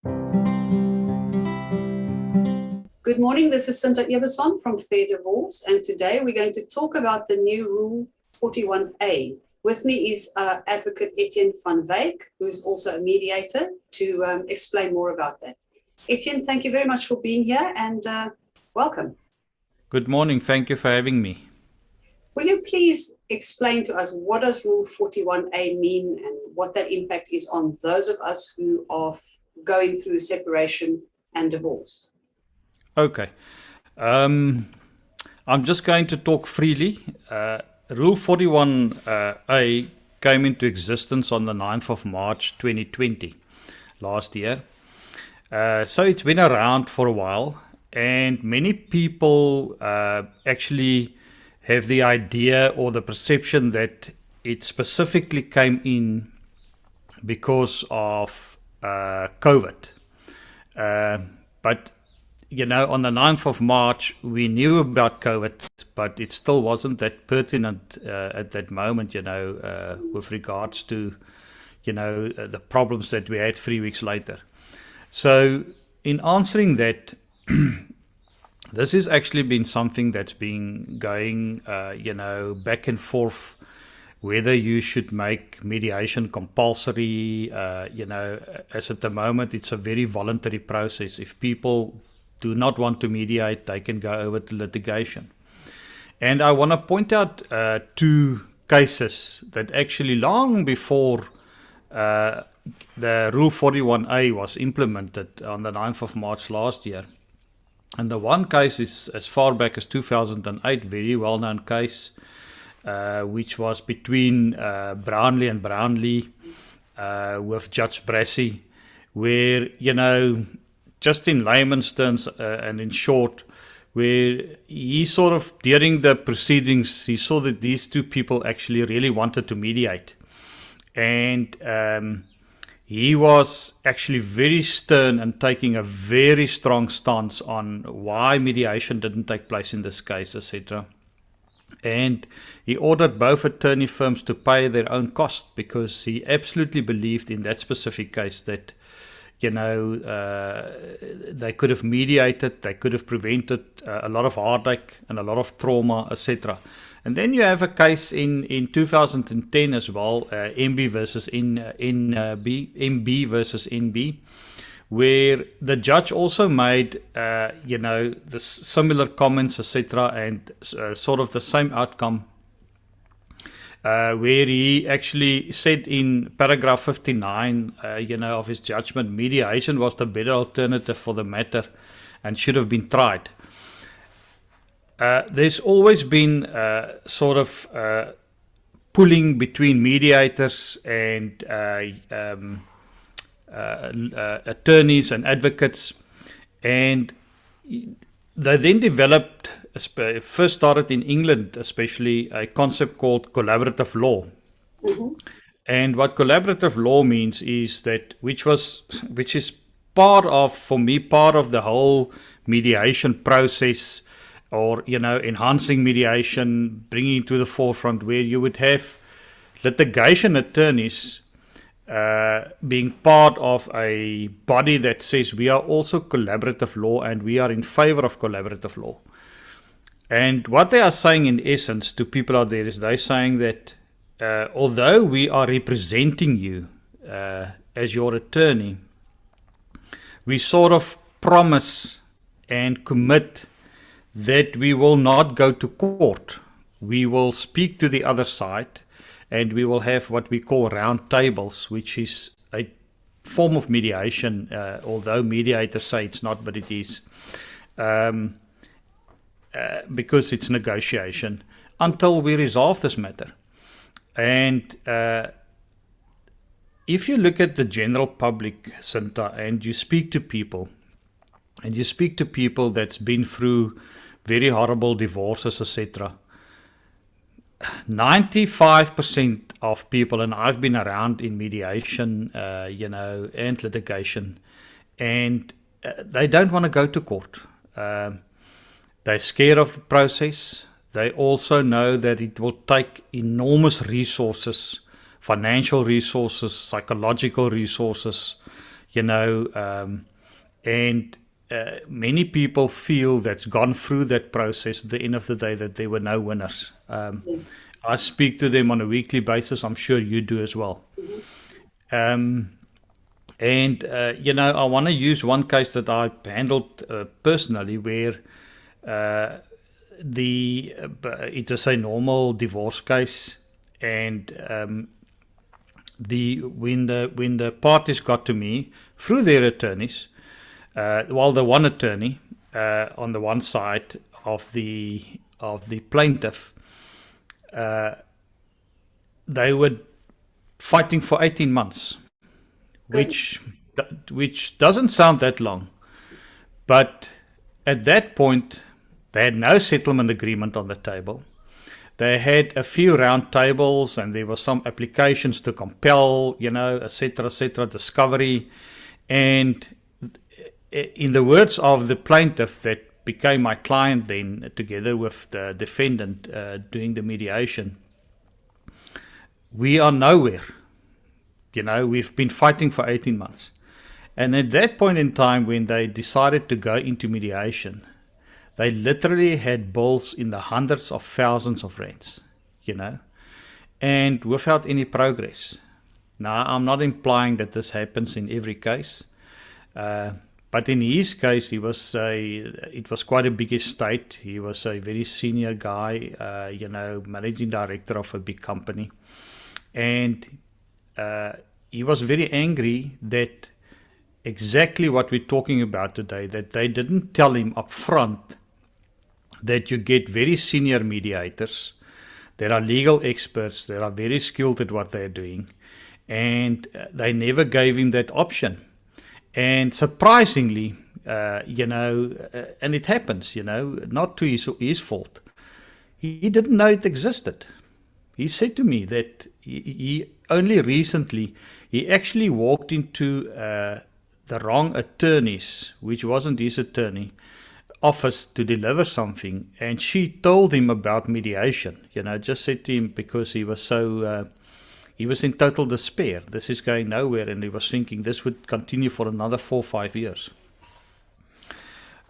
Good morning, this is Sinta Ebersohn from Fair Divorce, and today we're going to talk about the new Rule 41a. With me is Adv Etienne van Wyk, who's also a mediator, to explain more about that. Etienne, thank you very much for being here and welcome. Good morning, thank you for having me. Will you please explain to us what does Rule 41a mean and what that impact is on those of us who are going through separation and divorce? Okay, I'm just going to talk freely. Rule 41a came into existence on the 9th of March 2020, last year. So it's been around for a while, and many people actually have the idea or the perception that it specifically came in because of COVID. But you know, on the 9th of March, we knew about COVID, but it still wasn't that pertinent at that moment, with regards to, the problems that we had 3 weeks later. So in answering that, this has actually been something that's been going, back and forth, whether you should make mediation compulsory. As at the moment, it's a very voluntary process. If people do not want to mediate, they can go over to litigation. And I want to point out two cases that actually long before the Rule 41a was implemented on the 9th of March last year. And the one case is as far back as 2008, very well-known case, which was between Brownlee and Brownlee with Judge Brassey, where, just in layman's terms and in short, where he sort of, during the proceedings, he saw that these two people actually really wanted to mediate. And he was actually very stern and taking a very strong stance on why mediation didn't take place in this case, etc. And he ordered both attorney firms to pay their own cost because he absolutely believed in that specific case that they could have mediated, they could have prevented a lot of heartache and a lot of trauma, etc. And then you have a case in 2010 as well, MB versus MB versus NB, where the judge also made, the similar comments, etc., and sort of the same outcome. Where he actually said in paragraph 59, of his judgment, mediation was the better alternative for the matter and should have been tried. There's always been sort of pulling between mediators and attorneys and advocates, and they then developed, first started in England especially, a concept called collaborative law. Mm-hmm. And what collaborative law means is that, which is part of the whole mediation process, or, enhancing mediation, bringing it to the forefront, where you would have litigation attorneys being part of a body that says we are also collaborative law and we are in favor of collaborative law. And what they are saying in essence to people out there is they're saying that although we are representing you as your attorney, we sort of promise and commit that we will not go to court. We will speak to the other side, and we will have what we call round tables, which is a form of mediation, although mediators say it's not, but it is, because it's negotiation, until we resolve this matter. And if you look at the general public, Sinta, and you speak to people, that's been through very horrible divorces, etc., 95% of people, and I've been around in mediation, and litigation, and they don't want to go to court. They're scared of the process. They also know that it will take enormous resources, financial resources, psychological resources, And many people feel that's gone through that process at the end of the day that there were no winners. Yes. I speak to them on a weekly basis. I'm sure you do as well. And I want to use one case that I handled personally, where it is a normal divorce case, and when the parties got to me through their attorneys, the one attorney on the one side of the plaintiff, they were fighting for 18 months, which doesn't sound that long, but at that point they had no settlement agreement on the table. They had a few round tables, and there were some applications to compel, etc., discovery. And in the words of the plaintiff that became my client then, together with the defendant doing the mediation, we are nowhere. We've been fighting for 18 months. And at that point in time, when they decided to go into mediation, they literally had bills in the hundreds of thousands of rands, and without any progress. Now, I'm not implying that this happens in every case, but in his case, it was quite a big estate. He was a very senior guy, managing director of a big company. And he was very angry that exactly what we're talking about today, that they didn't tell him up front that you get very senior mediators that are legal experts, that are very skilled at what they're doing, and they never gave him that option. And surprisingly, and it happens, not to his fault, he didn't know it existed. He said to me that he only recently, he actually walked into the wrong attorney's, which wasn't his attorney, office to deliver something, and she told him about mediation, just said to him, because he was so, he was in total despair. This is going nowhere, and he was thinking this would continue for another 4 or 5 years.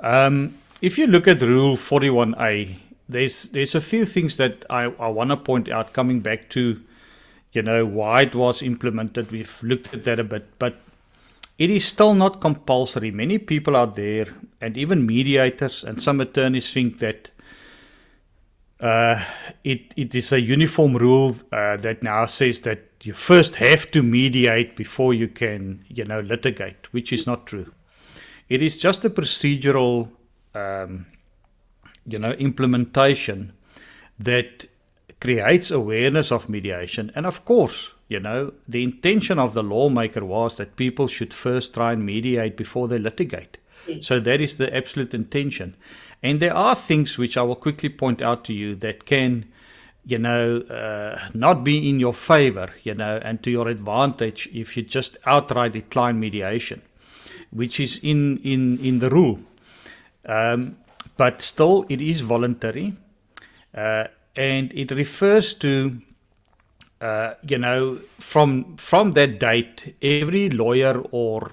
If you look at Rule 41a, there's a few things that I want to point out, coming back to, why it was implemented. We've looked at that a bit, but it is still not compulsory. Many people out there, and even mediators and some attorneys, think that it is a uniform rule that now says that you first have to mediate before you can, litigate, which is not true. It is just a procedural, implementation that creates awareness of mediation. And of course, the intention of the lawmaker was that people should first try and mediate before they litigate. So that is the absolute intention. And there are things which I will quickly point out to you that can, not be in your favor, and to your advantage if you just outright decline mediation, which is in the rule. But still, it is voluntary, and it refers to, from that date, every lawyer or,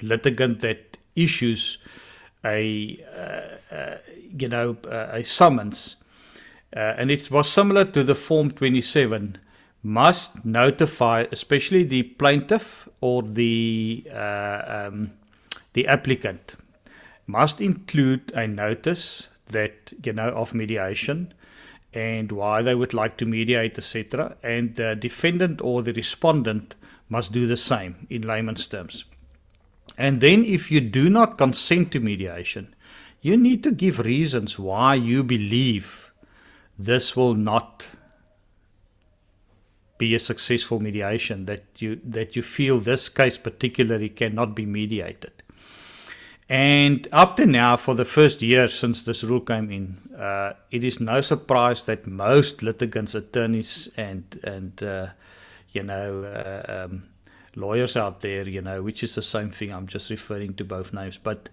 litigant that issues a summons, and it was similar to the Form 27, must notify, especially the plaintiff or the applicant, must include a notice that, of mediation and why they would like to mediate, etc. And the defendant or the respondent must do the same in layman's terms. And then if you do not consent to mediation, you need to give reasons why you believe this will not be a successful mediation, that you feel this case particularly cannot be mediated. And up to now, for the first year since this rule came in, it is no surprise that most litigants, attorneys, and lawyers out there, which is the same thing. I'm just referring to both names, but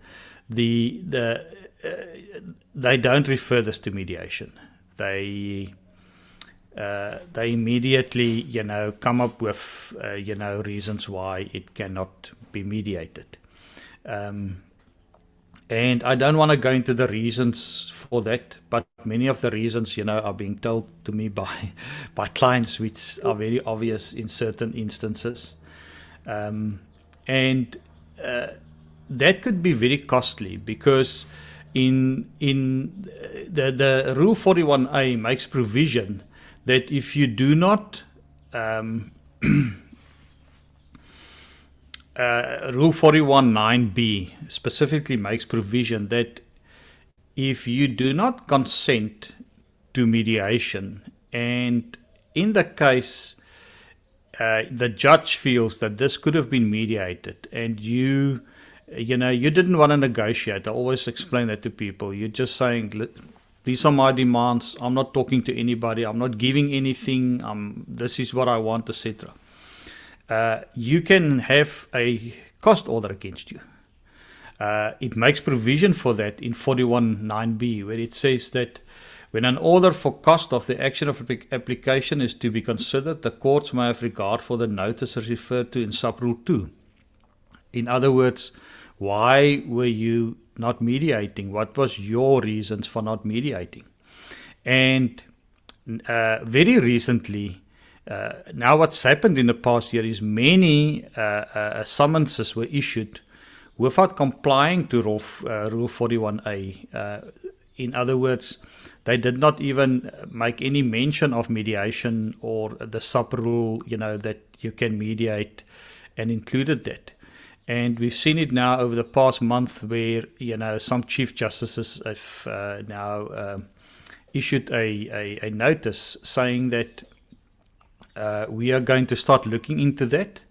they don't refer this to mediation. They they immediately, come up with, reasons why it cannot be mediated. And I don't want to go into the reasons for that, but many of the reasons, are being told to me by clients, which are very obvious in certain instances. And that could be very costly, because in the Rule 41a makes provision that if you do not Rule 41.9b specifically makes provision that if you do not consent to mediation, and in the case the judge feels that this could have been mediated, and you didn't want to negotiate. I always explain that to people. You're just saying, these are my demands. I'm not talking to anybody. I'm not giving anything. This is what I want, etc. You can have a cost order against you. It makes provision for that in 41.9b, where it says that when an order for cost of the action of application is to be considered, the courts may have regard for the notice referred to in Sub-Rule 2. In other words, why were you not mediating? What was your reasons for not mediating? And very recently, now what's happened in the past year is many summonses were issued without complying to Rule 41a. In other words, they did not even make any mention of mediation or the sub-rule, that you can mediate, and included that. And we've seen it now over the past month where, some Chief Justices have now issued a notice saying that we are going to start looking into that,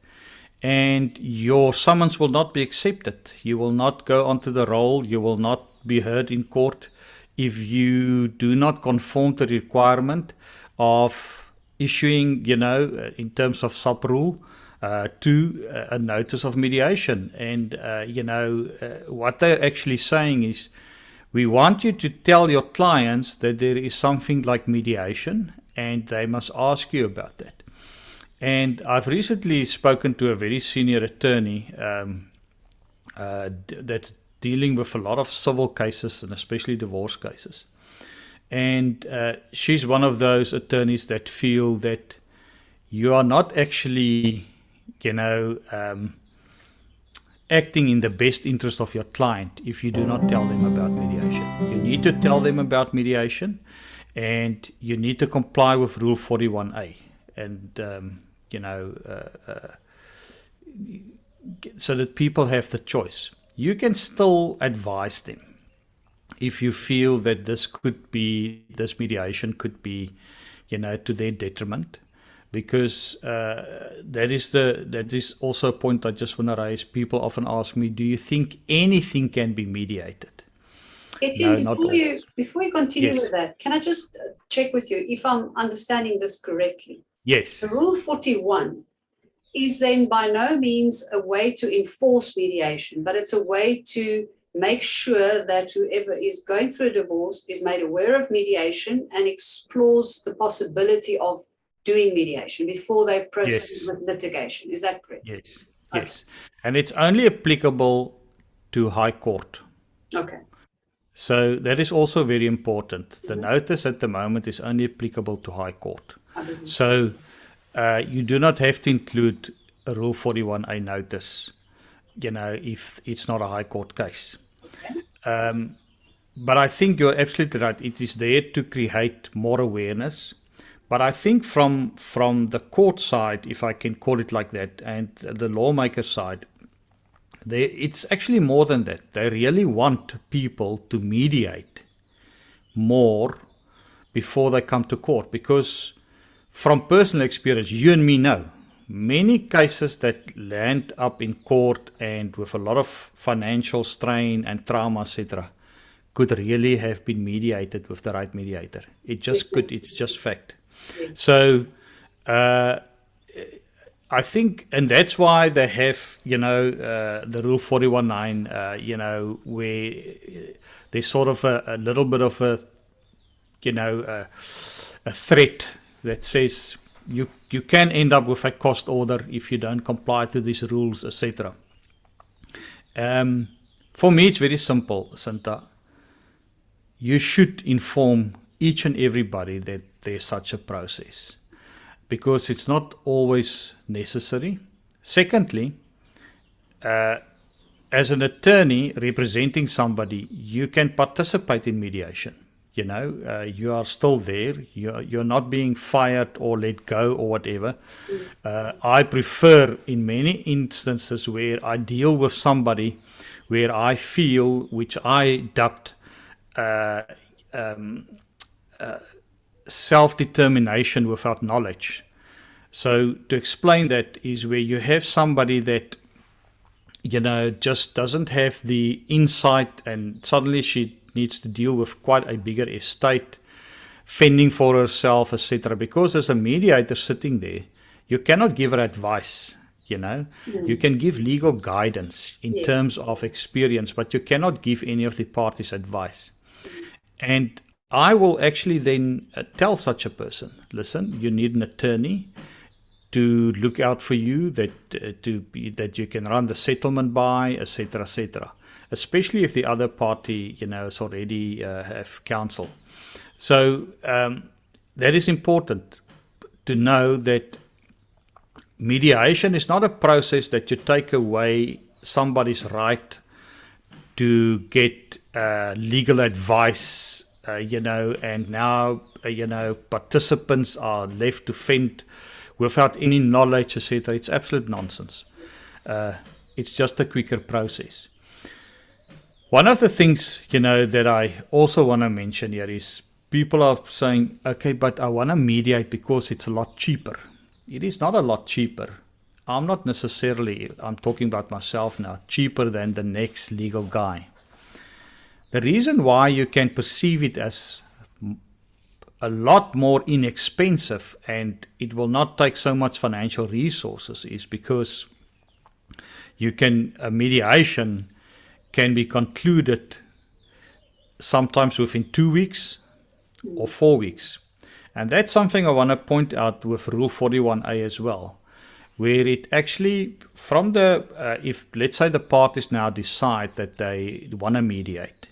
and your summons will not be accepted. You will not go onto the roll. You will not be heard in court if you do not conform to the requirement of issuing, in terms of sub-rule, to a notice of mediation. And, what they're actually saying is, we want you to tell your clients that there is something like mediation, and they must ask you about that. And I've recently spoken to a very senior attorney that's dealing with a lot of civil cases, and especially divorce cases. And she's one of those attorneys that feel that you are not actually, acting in the best interest of your client if you do not tell them about mediation. You need to tell them about mediation, and you need to comply with Rule 41a. And, so that people have the choice. You can still advise them if you feel that this mediation could be, to their detriment, because that is also a point I just want to raise. People often ask me, do you think anything can be mediated? Etienne, No, before you continue Yes. with that, can I just check with you if I'm understanding this correctly? Yes. The Rule 41 is then by no means a way to enforce mediation, but it's a way to make sure that whoever is going through a divorce is made aware of mediation and explores the possibility of doing mediation before they proceed Yes. with litigation. Is that correct? Yes. Yes. And it's only applicable to High Court. Okay. So that is also very important. The notice at the moment is only applicable to High Court. So you do not have to include a Rule 41a notice, if it's not a High Court case. Okay. But I think you're absolutely right. It is there to create more awareness. But I think from the court side, if I can call it like that, and the lawmaker side, it's actually more than that. They really want people to mediate more before they come to court, because from personal experience, you and me know, many cases that land up in court and with a lot of financial strain and trauma, etc., could really have been mediated with the right mediator. It just could. It's just fact. So I think, and that's why they have, the Rule 41.9, where there's sort of a little bit of a threat that says you can end up with a cost order if you don't comply to these rules, etc. For me, it's very simple, Sinta. You should inform each and everybody that there's such a process, because it's not always necessary. Secondly, as an attorney representing somebody, you can participate in mediation. You are still there. You're not being fired or let go or whatever. I prefer, in many instances where I deal with somebody where I feel, which I dubbed self-determination without knowledge. So to explain that is where you have somebody that just doesn't have the insight, and suddenly she needs to deal with quite a bigger estate, fending for herself, etc. Because as a mediator sitting there, you cannot give her advice. You can give legal guidance in terms of experience, but you cannot give any of the parties advice. And I will actually then tell such a person, listen, you need an attorney to look out for you, that you can run the settlement by, etc., etc. Especially if the other party, is already have counsel. So that is important to know that mediation is not a process that you take away somebody's right to get legal advice, and now, participants are left to fend without any knowledge, etc. It's absolute nonsense. It's just a quicker process. One of the things, that I also want to mention here is people are saying, okay, but I want to mediate because it's a lot cheaper. It is not a lot cheaper. I'm not necessarily, I'm talking about myself now, cheaper than the next legal guy. The reason why you can perceive it as a lot more inexpensive and it will not take so much financial resources is because a mediation can be concluded sometimes within 2 weeks or 4 weeks. And that's something I want to point out with Rule 41a as well, where it actually, from if let's say the parties now decide that they want to mediate,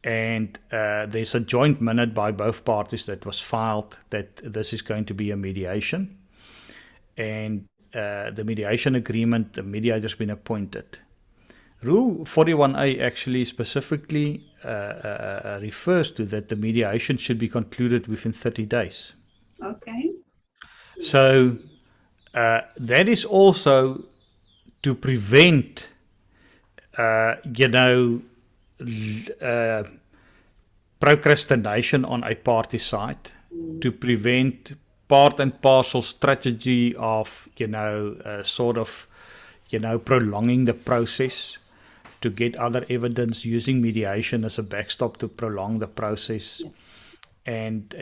and there's a joint minute by both parties that was filed that this is going to be a mediation, and the mediation agreement, the mediator's been appointed. Rule 41a actually specifically refers to that the mediation should be concluded within 30 days. Okay. So that is also to prevent, procrastination on a party side, to prevent part and parcel strategy of, prolonging the process, to get other evidence, using mediation as a backstop to prolong the process. And,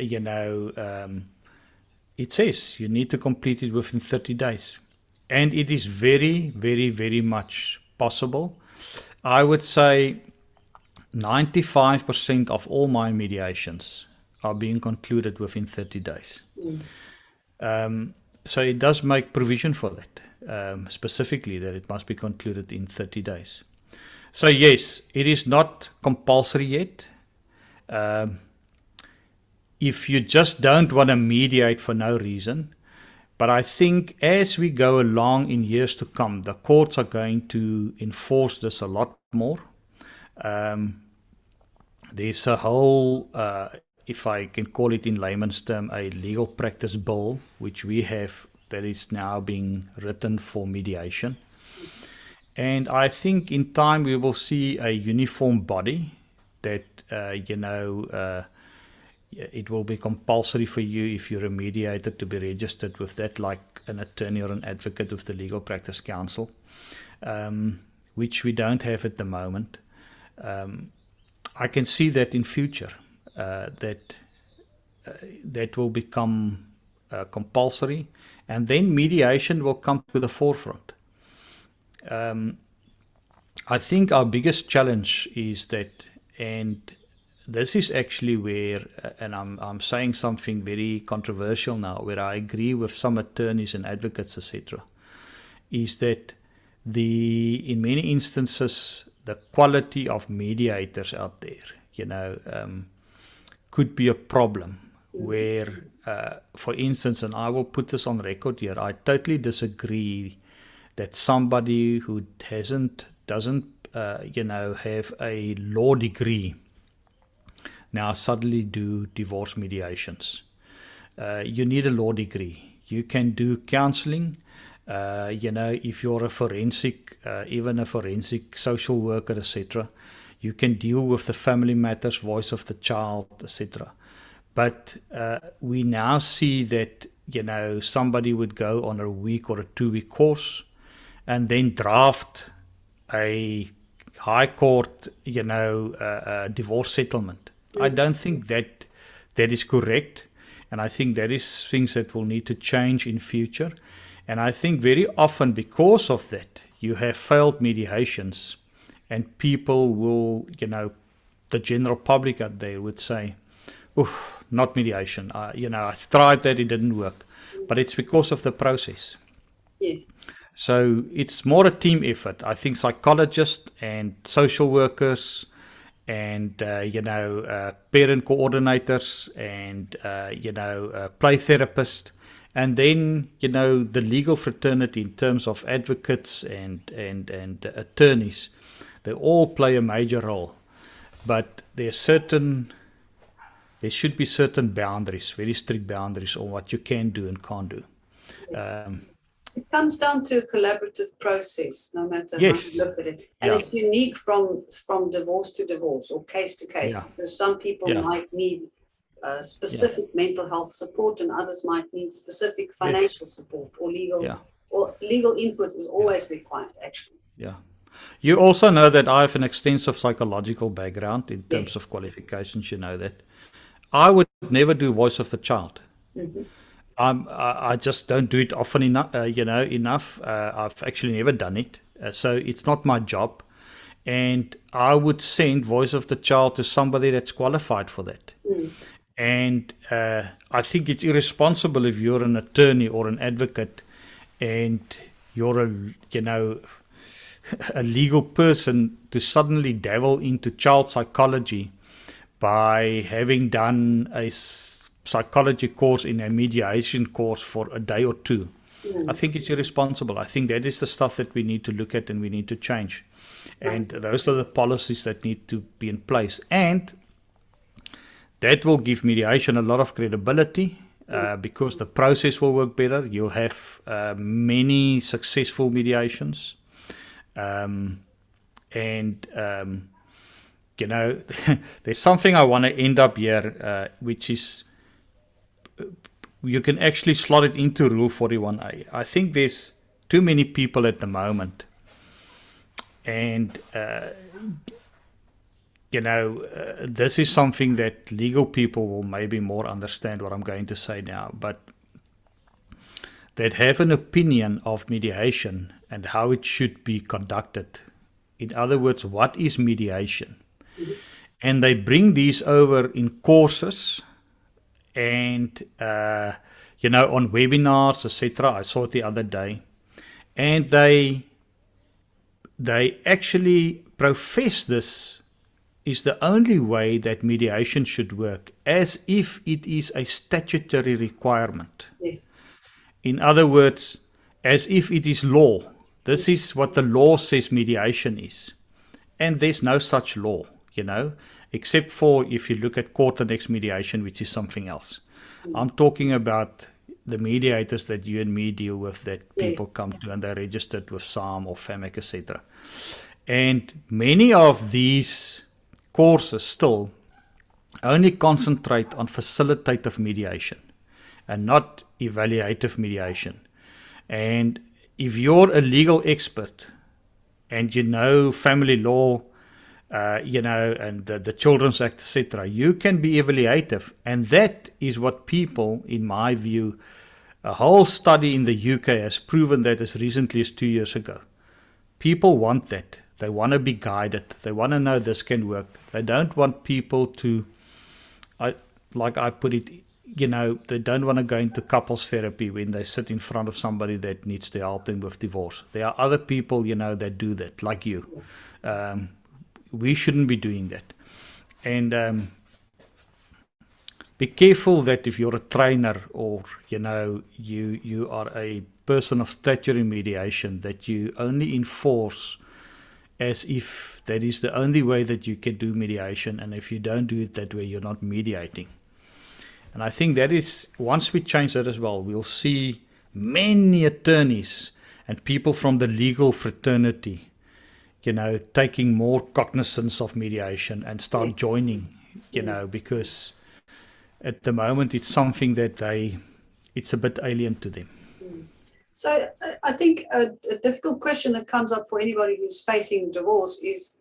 it says you need to complete it within 30 days. And it is very, very, very much possible. I would say 95% of all my mediations are being concluded within 30 days. So it does make provision for that, specifically that it must be concluded in 30 days. So yes, it is not compulsory yet. If you just don't want to mediate for no reason, but I think as we go along in years to come, the courts are going to enforce this a lot more. There's a whole, if I can call it in layman's term, a legal practice bill, which we have, that is now being written for mediation. And I think in time we will see a uniform body that, it will be compulsory for you, if you're a mediator, to be registered with that, like an attorney or an advocate with the Legal Practice Council, which we don't have at the moment. I can see that in future, that will become compulsory, and then mediation will come to the forefront. I think our biggest challenge is that, and this is actually where, and I'm saying something very controversial now, where I agree with some attorneys and advocates, etc., is that in many instances, the quality of mediators out there, could be a problem. Where, for instance, and I will put this on record here, I totally disagree that somebody who doesn't have a law degree now suddenly do divorce mediations. You need a law degree. You can do counseling. If you're a forensic, even a forensic social worker, etc., you can deal with the family matters, voice of the child, etc. But we now see that, somebody would go on a week or a 2-week course and then draft a high court, divorce settlement. I don't think that is correct. And I think that is things that will need to change in future. And I think very often because of that, you have failed mediations, and people will, the general public out there would say, "Oof, not mediation. I've tried that, it didn't work." But it's because of the process. Yes. So it's more a team effort. I think psychologists and social workers and, parent coordinators and, play therapists, and then, the legal fraternity in terms of advocates and attorneys, they all play a major role. But there should be certain boundaries, very strict boundaries on what you can do and can't do. It comes down to a collaborative process, no matter Yes. how you look at it. And Yeah. it's unique from divorce to divorce or case to case. Yeah. Because some people Yeah. might need specific mental health support, and others might need specific financial support or legal input is always required, actually. Yeah. You also know that I have an extensive psychological background in terms Yes. of qualifications. You know that. I would never do voice of the child. Mm-hmm. I just don't do it often enough. I've actually never done it, so it's not my job. And I would send voice of the child to somebody that's qualified for that. And I think it's irresponsible if you're an attorney or an advocate, and you're a legal person, to suddenly dabble into child psychology by having done a psychology course in a mediation course for a day or two. I think it's irresponsible. I think that is the stuff that we need to look at and we need to change. And those are the policies that need to be in place. And that will give mediation a lot of credibility because the process will work better. You'll have many successful mediations. There's something I want to end up here, which is you can actually slot it into Rule 41a. I think there's too many people at the moment, and this is something that legal people will maybe more understand what I'm going to say now, but that have an opinion of mediation and how it should be conducted. In other words, what is mediation? And they bring these over in courses and, on webinars, etc. I saw it the other day. And they actually profess this is the only way that mediation should work, as if it is a statutory requirement. Yes. In other words, as if it is law. This is what the law says mediation is. And there's no such law, except for if you look at court annexed mediation, which is something else. I'm talking about the mediators that you and me deal with, that people come to and they're registered with SAM or FAMAC, etc. And many of these courses still only concentrate on facilitative mediation and not evaluative mediation. And if you're a legal expert and you know family law, and the Children's Act, etc., you can be evaluative. And that is what people, in my view, a whole study in the UK has proven that as recently as 2 years ago. People want that. They want to be guided. They want to know this can work. They don't want people to, like I put it, they don't want to go into couples therapy when they sit in front of somebody that needs to help them with divorce. There are other people, that do that, like you. We shouldn't be doing that. And be careful that if you're a trainer or, you are a person of stature in mediation, that you only enforce as if that is the only way that you can do mediation. And if you don't do it that way, you're not mediating. And I think that is, once we change that as well, we'll see many attorneys and people from the legal fraternity, taking more cognizance of mediation and start joining, because at the moment it's something that it's a bit alien to them. So I think a difficult question that comes up for anybody who's facing divorce is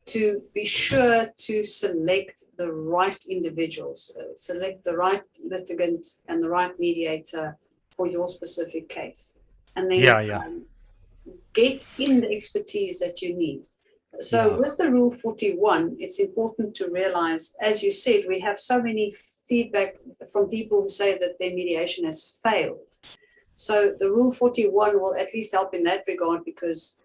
to be sure to select the right individuals, select the right litigant and the right mediator for your specific case. And then get in the expertise that you need. So with the Rule 41, it's important to realize, as you said, we have so many feedback from people who say that their mediation has failed. So the Rule 41 will at least help in that regard because,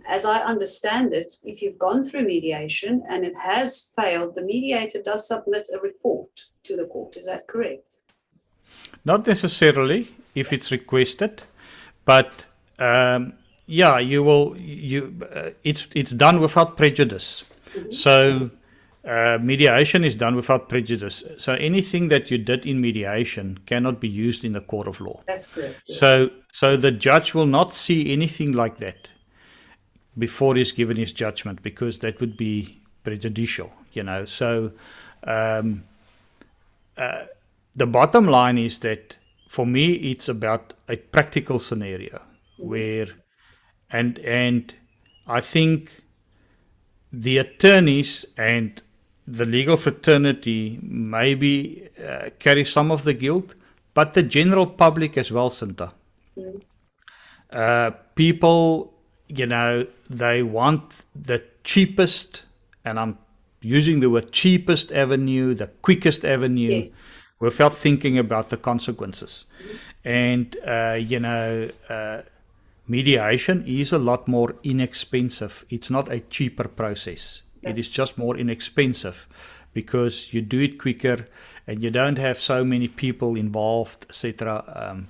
as I understand it, if you've gone through mediation and it has failed, the mediator does submit a report to the court. Is that correct? Not necessarily if it's requested, but you will. It's done without prejudice. Mm-hmm. So mediation is done without prejudice. So anything that you did in mediation cannot be used in the court of law. That's correct. Yeah. So the judge will not see anything like that before he's given his judgment, because that would be prejudicial. So the bottom line is that for me it's about a practical scenario where, and I think the attorneys and the legal fraternity maybe carry some of the guilt, but the general public as well, Sinta. People, they want the cheapest, and I'm using the word cheapest avenue, the quickest avenue, yes, without thinking about the consequences. And, mediation is a lot more inexpensive. It's not a cheaper process. It is just more inexpensive because you do it quicker and you don't have so many people involved, etc.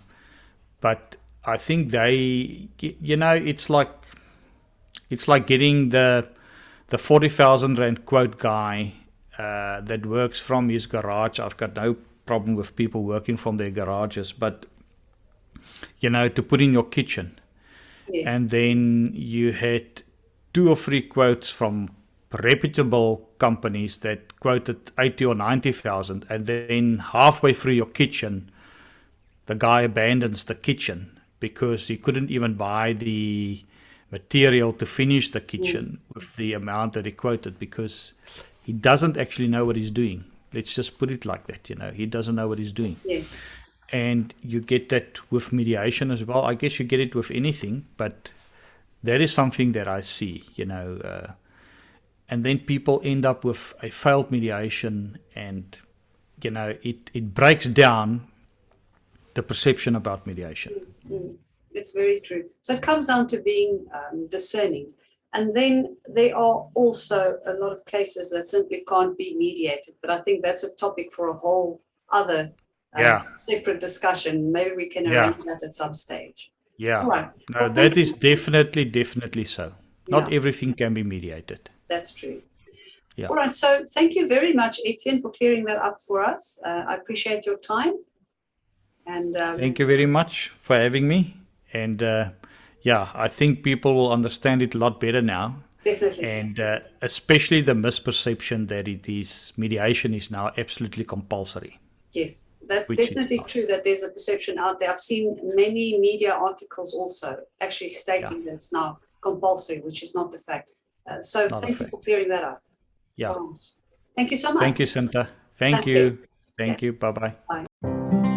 But I think it's like getting the 40,000 rand quote guy that works from his garage. I've got no problem with people working from their garages, but to put in your kitchen. Yes. And then you had 2 or 3 quotes from reputable companies that quoted 80 or 90,000, and then halfway through your kitchen, the guy abandons the kitchen because he couldn't even buy the material to finish the kitchen with the amount that he quoted, because he doesn't actually know what he's doing. Let's just put it like that. He doesn't know what he's doing. Yes. And you get that with mediation as well. I guess you get it with anything, but that is something that I see, and then people end up with a failed mediation, and, it breaks down the perception about mediation. Mm-hmm. It's very true. So it comes down to being discerning. And then there are also a lot of cases that simply can't be mediated, but I think that's a topic for a whole other separate discussion. Maybe we can arrange that at some stage. Yeah. All right. No, well, that is definitely so. Not everything can be mediated. That's true. Yeah. All right. So thank you very much, Etienne, for clearing that up for us. I appreciate your time. And thank you very much for having me. And I think people will understand it a lot better now. Definitely. And especially the misperception that mediation is now absolutely compulsory. Yes, that's definitely true, that there's a perception out there. I've seen many media articles also actually stating that it's now compulsory, which is not the fact. So thank you for clearing that up. Yeah. Thank you so much. Thank you, Sinta. Thank you. Thank you. Bye-bye. Bye.